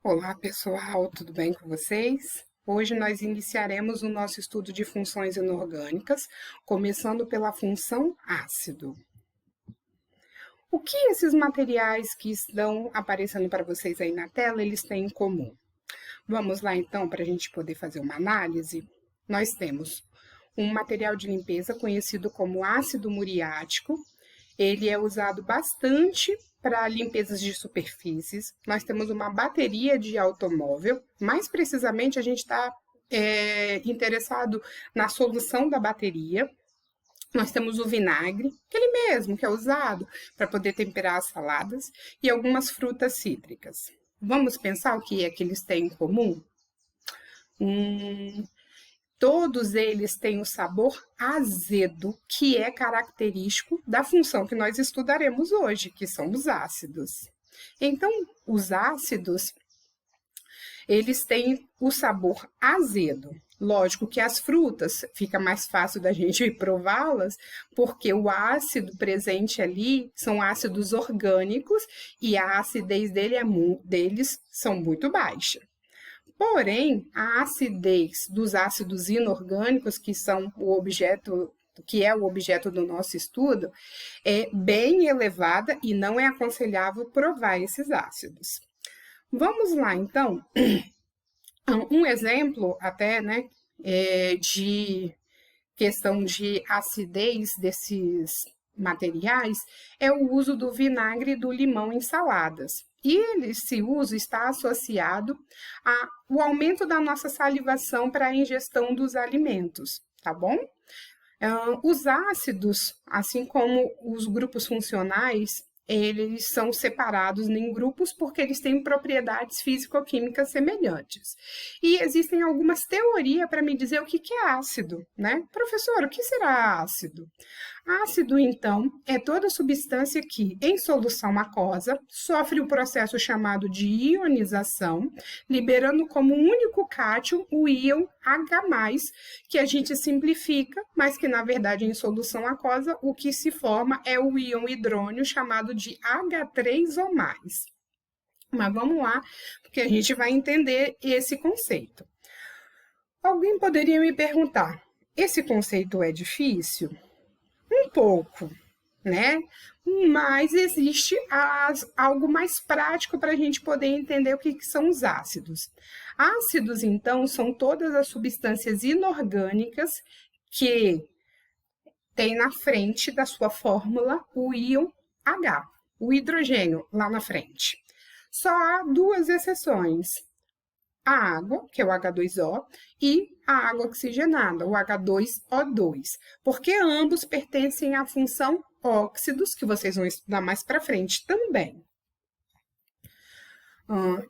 Olá, pessoal, tudo bem com vocês? Hoje nós iniciaremos o nosso estudo de funções inorgânicas, começando pela função ácido. O que esses materiais que estão aparecendo para vocês aí na tela, eles têm em comum? Vamos lá, então, para a gente poder fazer uma análise. Nós temos um material de limpeza conhecido como ácido muriático. Ele é usado bastante para limpezas de superfícies. Nós temos uma bateria de automóvel. Mais precisamente, a gente está interessado na solução da bateria. Nós temos o vinagre, aquele mesmo que é usado para poder temperar as saladas, e algumas frutas cítricas. Vamos pensar o que é que eles têm em comum? Todos eles têm o sabor azedo, que é característico da função que nós estudaremos hoje, que são os ácidos. Então, os ácidos, eles têm o sabor azedo. Lógico que as frutas fica mais fácil da gente prová-las, porque o ácido presente ali são ácidos orgânicos e a acidez deles são muito baixa. Porém, a acidez dos ácidos inorgânicos, que é o objeto do nosso estudo, é bem elevada e não é aconselhável provar esses ácidos. Vamos lá, então. Um exemplo até, né, de questão de acidez desses materiais é o uso do vinagre e do limão em saladas. E esse uso está associado ao aumento da nossa salivação para a ingestão dos alimentos, tá bom? Os ácidos, assim como os grupos funcionais, eles são separados em grupos porque eles têm propriedades físico-químicas semelhantes. E existem algumas teorias para me dizer o que é ácido, né? Professor, o que será ácido? Ácido, então, é toda substância que, em solução aquosa, sofre o processo chamado de ionização, liberando como único cátion o íon H+, que a gente simplifica, mas que, na verdade, em solução aquosa, o que se forma é o íon hidrônio, chamado de H3O+. Mas vamos lá, porque a gente vai entender esse conceito. Alguém poderia me perguntar, esse conceito é difícil? Um pouco, né? Mas existe algo mais prático para a gente poder entender o que são os ácidos. Ácidos, então, são todas as substâncias inorgânicas que tem na frente da sua fórmula o íon H, o hidrogênio lá na frente. Só há duas exceções. A água, que é o H2O, e a água oxigenada, o H2O2, porque ambos pertencem à função óxidos, que vocês vão estudar mais para frente também.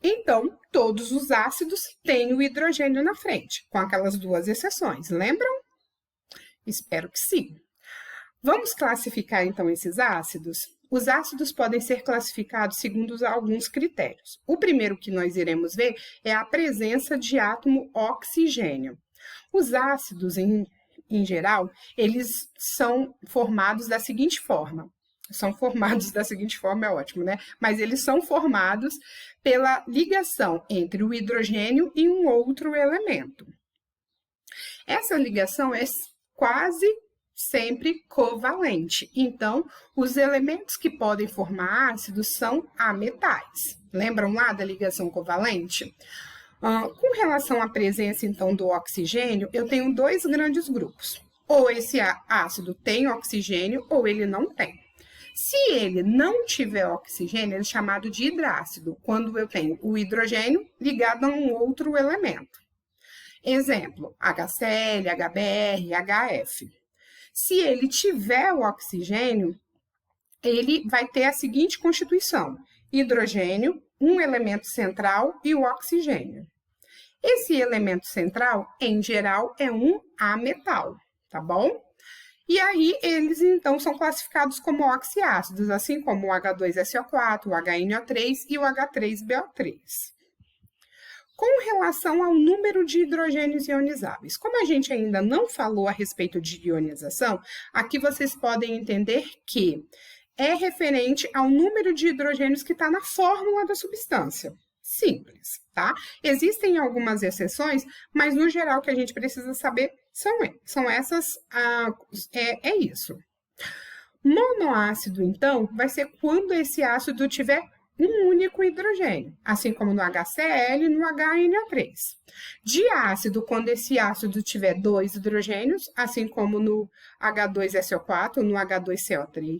Então, todos os ácidos têm o hidrogênio na frente, com aquelas duas exceções, lembram? Espero que sim. Vamos classificar, então, esses ácidos? Os ácidos podem ser classificados segundo alguns critérios. O primeiro que nós iremos ver é a presença de átomo oxigênio. Os ácidos, em geral, eles são formados da seguinte forma. É ótimo, né? Mas eles são formados pela ligação entre o hidrogênio e um outro elemento. Essa ligação é quase sempre covalente. Então, os elementos que podem formar ácidos são ametais. Lembram lá da ligação covalente? Com relação à presença, então, do oxigênio, eu tenho dois grandes grupos. Ou esse ácido tem oxigênio, ou ele não tem. Se ele não tiver oxigênio, ele é chamado de hidrácido, quando eu tenho o hidrogênio ligado a um outro elemento. Exemplo, HCl, HBr, HF. Se ele tiver o oxigênio, ele vai ter a seguinte constituição: hidrogênio, um elemento central e o oxigênio. Esse elemento central, em geral, é um ametal, tá bom? E aí, eles, então, são classificados como oxiácidos, assim como o H2SO4, o HNO3 e o H3BO3. Com relação ao número de hidrogênios ionizáveis, como a gente ainda não falou a respeito de ionização, aqui vocês podem entender que é referente ao número de hidrogênios que está na fórmula da substância. simples, tá? Existem algumas exceções, mas no geral o que a gente precisa saber são essas, é isso. Monoácido, então, vai ser quando esse ácido tiver um único hidrogênio, assim como no HCl e no HNO3. Diácido, quando esse ácido tiver 2 hidrogênios, assim como no H2SO4 ou no H2CO3.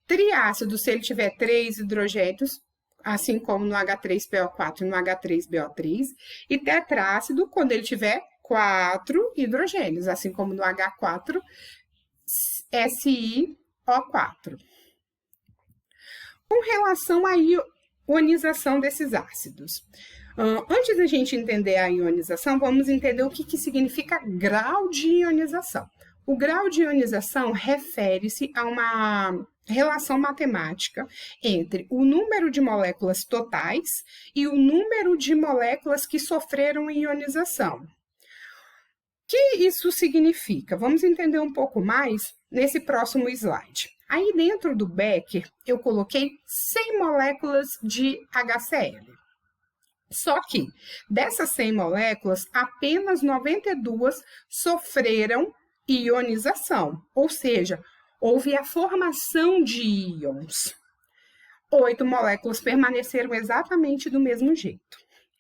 Triácido, se ele tiver 3 hidrogênios, assim como no H3PO4 e no H3BO3. E tetrácido, quando ele tiver 4 hidrogênios, assim como no H4SiO4. Com relação à ionização desses ácidos. Antes da gente entender a ionização, vamos entender o que significa grau de ionização. O grau de ionização refere-se a uma relação matemática entre o número de moléculas totais e o número de moléculas que sofreram ionização. O que isso significa? Vamos entender um pouco mais nesse próximo slide. Aí dentro do becker, eu coloquei 100 moléculas de HCl. Só que dessas 100 moléculas, apenas 92 sofreram ionização, ou seja, houve a formação de íons. 8 moléculas permaneceram exatamente do mesmo jeito.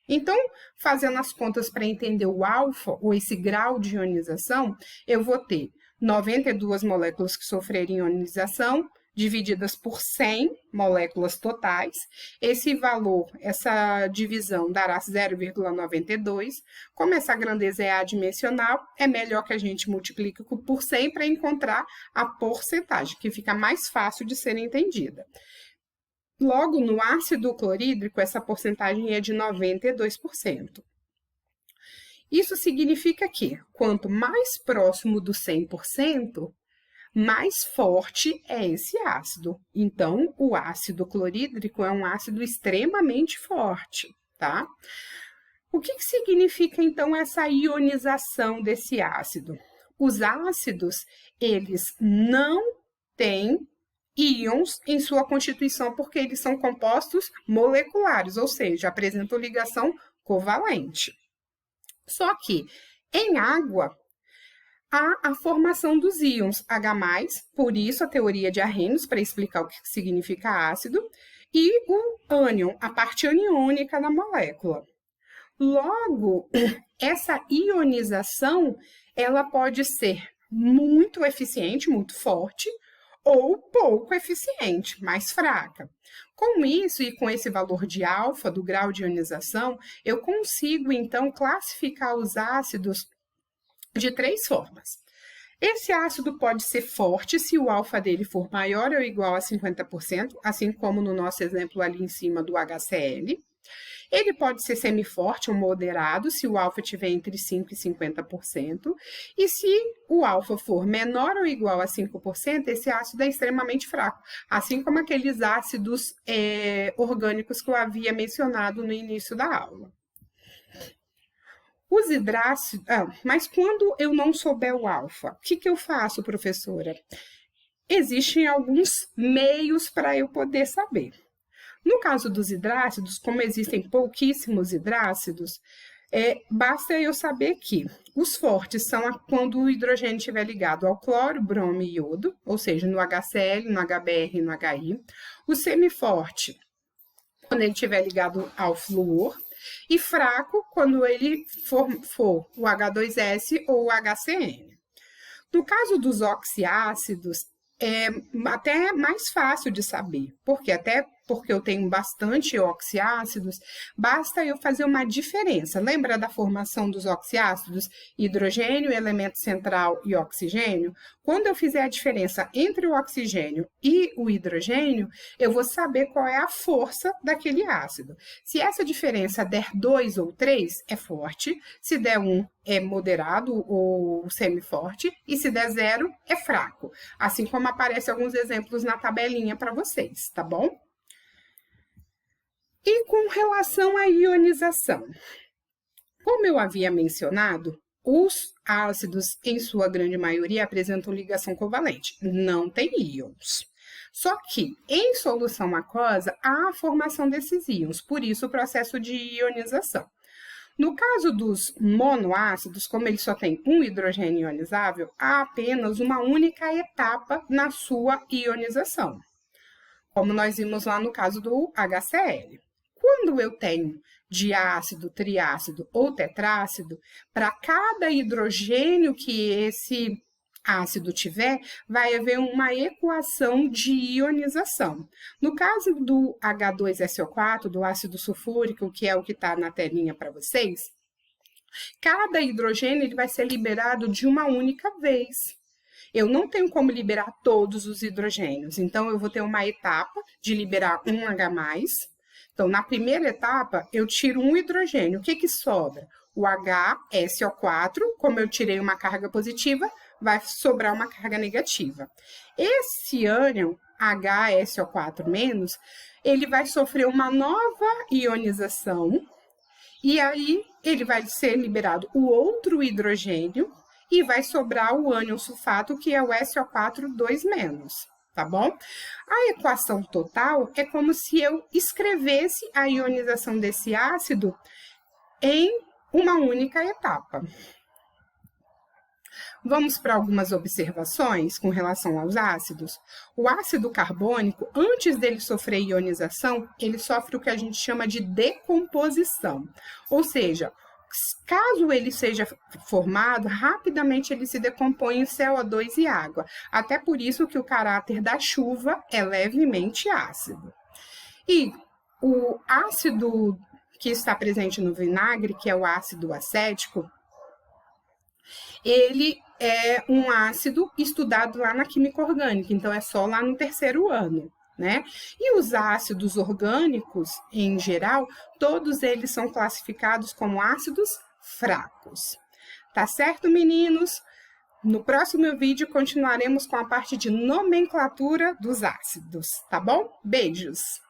Então, fazendo as contas para entender o alfa, ou esse grau de ionização, eu vou ter 92 moléculas que sofreram ionização, divididas por 100 moléculas totais. Esse valor, essa divisão dará 0,92. Como essa grandeza é adimensional, é melhor que a gente multiplique por 100 para encontrar a porcentagem, que fica mais fácil de ser entendida. Logo, no ácido clorídrico, essa porcentagem é de 92%. Isso significa que, quanto mais próximo do 100%, mais forte é esse ácido. Então, o ácido clorídrico é um ácido extremamente forte, tá? O que significa, então, essa ionização desse ácido? Os ácidos, eles não têm íons em sua constituição porque eles são compostos moleculares, ou seja, apresentam ligação covalente. Só que em água há a formação dos íons H+, por isso a teoria de Arrhenius, para explicar o que significa ácido, e o ânion, a parte aniônica da molécula. Logo, essa ionização, ela pode ser muito eficiente, muito forte, ou pouco eficiente, mais fraca. Com isso e com esse valor de alfa, do grau de ionização, eu consigo, então, classificar os ácidos de 3 formas. Esse ácido pode ser forte se o alfa dele for maior ou igual a 50%, assim como no nosso exemplo ali em cima do HCl. Ele pode ser semiforte ou moderado se o alfa estiver entre 5% e 50%. E se o alfa for menor ou igual a 5%, esse ácido é extremamente fraco, assim como aqueles ácidos orgânicos que eu havia mencionado no início da aula. Os hidrácidos, mas quando eu não souber o alfa, o que eu faço, professora? Existem alguns meios para eu poder saber. No caso dos hidrácidos, como existem pouquíssimos hidrácidos, basta eu saber que os fortes são quando o hidrogênio estiver ligado ao cloro, bromo e iodo, ou seja, no HCl, no HBr e no HI. O semiforte, quando ele estiver ligado ao flúor. E fraco, quando ele for o H2S ou o HCN. No caso dos oxiácidos, é até mais fácil de saber, até porque eu tenho bastante oxiácidos, basta eu fazer uma diferença. Lembra da formação dos oxiácidos? Hidrogênio, elemento central e oxigênio? Quando eu fizer a diferença entre o oxigênio e o hidrogênio, eu vou saber qual é a força daquele ácido. Se essa diferença der 2 ou 3, é forte. Se der 1, é moderado ou semiforte. E se der 0, é fraco. Assim como aparecem alguns exemplos na tabelinha para vocês, tá bom? E com relação à ionização, como eu havia mencionado, os ácidos, em sua grande maioria, apresentam ligação covalente, não tem íons. Só que, em solução aquosa, há a formação desses íons, por isso o processo de ionização. No caso dos monoácidos, como ele só tem um hidrogênio ionizável, há apenas uma única etapa na sua ionização, como nós vimos lá no caso do HCl. Quando eu tenho diácido, triácido ou tetrácido, para cada hidrogênio que esse ácido tiver, vai haver uma equação de ionização. No caso do H2SO4, do ácido sulfúrico, que é o que está na telinha para vocês, cada hidrogênio ele vai ser liberado de uma única vez. Eu não tenho como liberar todos os hidrogênios, então eu vou ter uma etapa de liberar um H+. Então, na primeira etapa, eu tiro um hidrogênio. O que sobra? O HSO4, como eu tirei uma carga positiva, vai sobrar uma carga negativa. Esse ânion, HSO4-, ele vai sofrer uma nova ionização, e aí ele vai ser liberado o outro hidrogênio, e vai sobrar o ânion sulfato, que é o SO4-2-, tá bom? A equação total é como se eu escrevesse a ionização desse ácido em uma única etapa. Vamos para algumas observações com relação aos ácidos. O ácido carbônico, antes dele sofrer ionização, ele sofre o que a gente chama de decomposição. Ou seja, caso ele seja formado, rapidamente ele se decompõe em CO2 e água. Até por isso que o caráter da chuva é levemente ácido. E o ácido que está presente no vinagre, que é o ácido acético, ele é um ácido estudado lá na química orgânica, então é só lá no 3º ano, né? E os ácidos orgânicos, em geral, todos eles são classificados como ácidos fracos. Tá certo, meninos? No próximo vídeo continuaremos com a parte de nomenclatura dos ácidos, tá bom? Beijos!